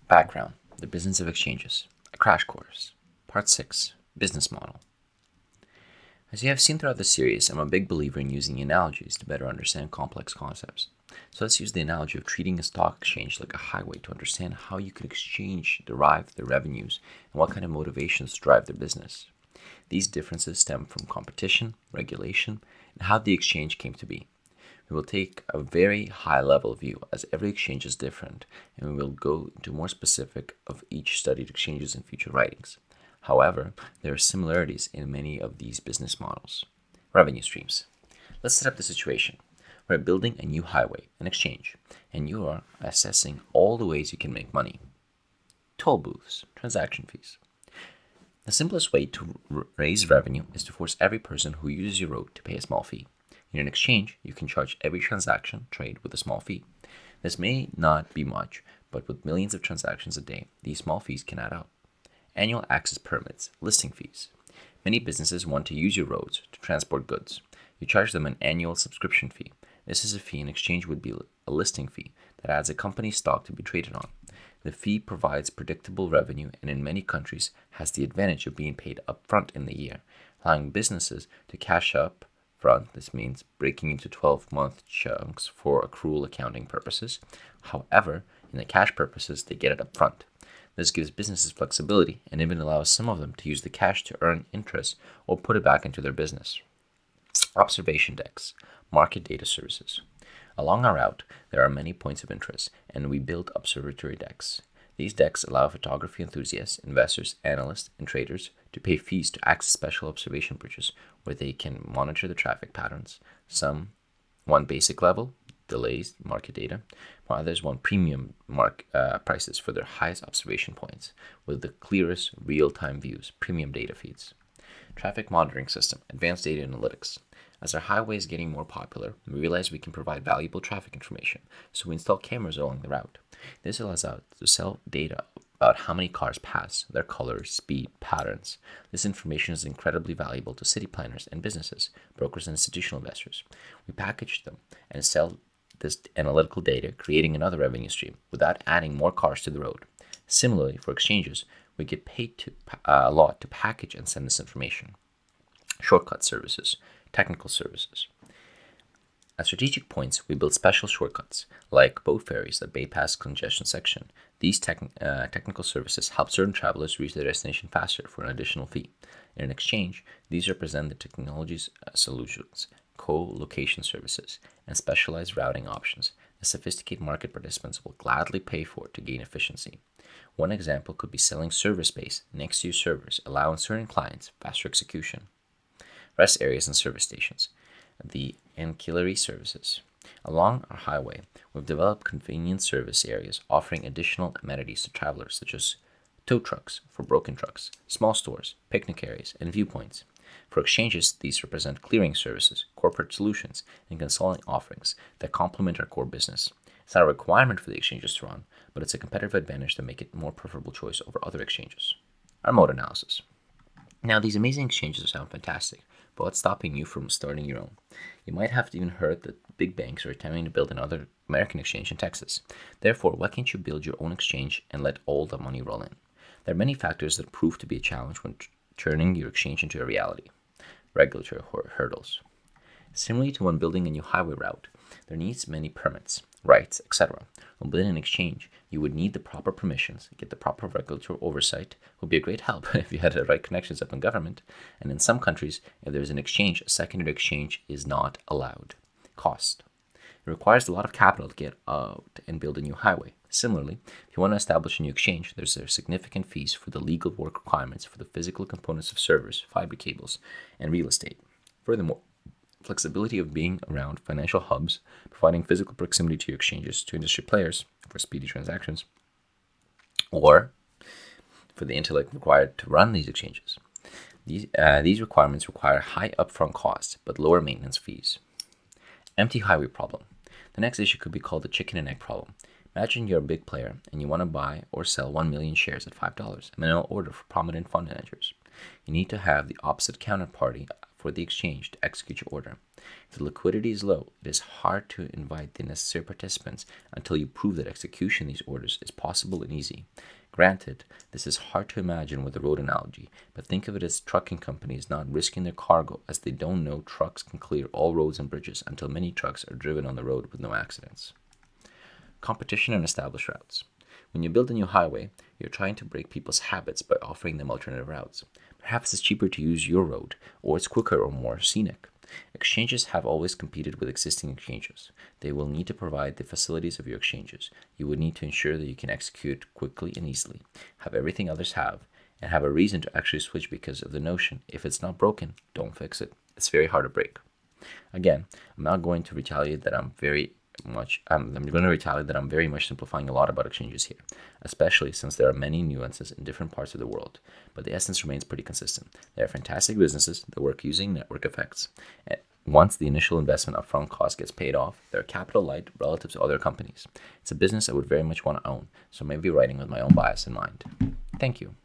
Background: the business of exchanges. A crash course. Part 6: Business model. As you have seen throughout the series, I'm a big believer in using analogies to better understand complex concepts. So let's use the analogy of treating a stock exchange like a highway to understand how you can exchange derive their revenues and what kind of motivations drive their business. These differences stem from competition, regulation, and how the exchange came to be. We will take a very high-level view as every exchange is different, and we will go into more specific of each studied exchanges in future writings. However, there are similarities in many of these business models. Revenue streams. Let's set up the situation. We're building a new highway, an exchange, and you are assessing all the ways you can make money. Toll booths, transaction fees. The simplest way to raise revenue is to force every person who uses your road to pay a small fee. In an exchange, you can charge every transaction trade with a small fee. This may not be much, but with millions of transactions a day, these small fees can add up. Annual access permits, listing fees. Many businesses want to use your roads to transport goods. You charge them an annual subscription fee. This is a fee in exchange would be a listing fee that adds a company's stock to be traded on. The fee provides predictable revenue and in many countries has the advantage of being paid upfront in the year, allowing businesses to cash up front. This means breaking into 12-month chunks for accrual accounting purposes. However, in the cash purposes, they get it up front. This gives businesses flexibility and even allows some of them to use the cash to earn interest or put it back into their business. Observation decks, market data services. Along our route, there are many points of interest, and we build observatory decks. These decks allow photography enthusiasts, investors, analysts, and traders to pay fees to access special observation bridges where they can monitor the traffic patterns. Some want basic level, delays, market data, while others want premium prices for their highest observation points with the clearest real-time views, premium data feeds. Traffic monitoring system, advanced data analytics. As our highway is getting more popular, we realize we can provide valuable traffic information, so we install cameras along the route. This allows us to sell data about how many cars pass, their colors, speed, patterns. This information is incredibly valuable to city planners and businesses, brokers and institutional investors. We package them and sell this analytical data, creating another revenue stream without adding more cars to the road. Similarly, for exchanges, we get paid a lot to package and send this information. Shortcut services, technical services. At strategic points, we build special shortcuts, like boat ferries that bypass congestion section. These technical services help certain travelers reach their destination faster for an additional fee. In an exchange, these represent the technology's solutions, co-location services, and specialized routing options that sophisticated market participants will gladly pay for to gain efficiency. One example could be selling server space next to your servers, allowing certain clients faster execution. Rest areas and service stations. The ancillary services. Along our highway, we've developed convenient service areas offering additional amenities to travelers such as tow trucks for broken trucks, small stores, picnic areas, and viewpoints. For exchanges, these represent clearing services, corporate solutions, and consulting offerings that complement our core business. It's not a requirement for the exchanges to run, but it's a competitive advantage to make it a more preferable choice over other exchanges. Our mode analysis. Now, these amazing exchanges sound fantastic, but what's stopping you from starting your own? You might have even heard that big banks are attempting to build another American exchange in Texas. Therefore, why can't you build your own exchange and let all the money roll in? There are many factors that prove to be a challenge when turning your exchange into a reality. Regulatory hurdles. Similarly to when building a new highway route, there needs many permits, rights, etc. When building an exchange, you would need the proper permissions, get the proper regulatory oversight. Would be a great help if you had the right connections up in government. And in some countries, if there's an exchange, a secondary exchange is not allowed. Cost. It requires a lot of capital to get out and build a new highway. Similarly, if you want to establish a new exchange, there's significant fees for the legal work requirements for the physical components of servers, fiber cables, and real estate. Furthermore, flexibility of being around financial hubs, providing physical proximity to your exchanges to industry players for speedy transactions, or for the intellect required to run these exchanges. These requirements require high upfront costs, but lower maintenance fees. Empty highway problem. The next issue could be called the chicken and egg problem. Imagine you're a big player and you want to buy or sell 1 million shares at $5, a minimum order for prominent fund managers. You need to have the opposite counterparty for the exchange to execute your order. If the liquidity is low, it is hard to invite the necessary participants until you prove that execution of these orders is possible and easy. Granted, this is hard to imagine with a road analogy, but think of it as trucking companies not risking their cargo as they don't know trucks can clear all roads and bridges until many trucks are driven on the road with no accidents. Competition and established routes. When you build a new highway, you're trying to break people's habits by offering them alternative routes. Perhaps it's cheaper to use your road, or it's quicker or more scenic. Exchanges have always competed with existing exchanges. They will need to provide the facilities of your exchanges. You would need to ensure that you can execute quickly and easily, have everything others have, and have a reason to actually switch because of the notion, if it's not broken, don't fix it. It's very hard to break. Again, I'm not going to retaliate that I'm very much simplifying a lot about exchanges here, especially since there are many nuances in different parts of the world, but the essence remains pretty consistent. They are fantastic businesses that work using network effects. And once the initial investment upfront cost gets paid off, they're capital light relative to other companies. It's a business I would very much want to own, so maybe writing with my own bias in mind. Thank you.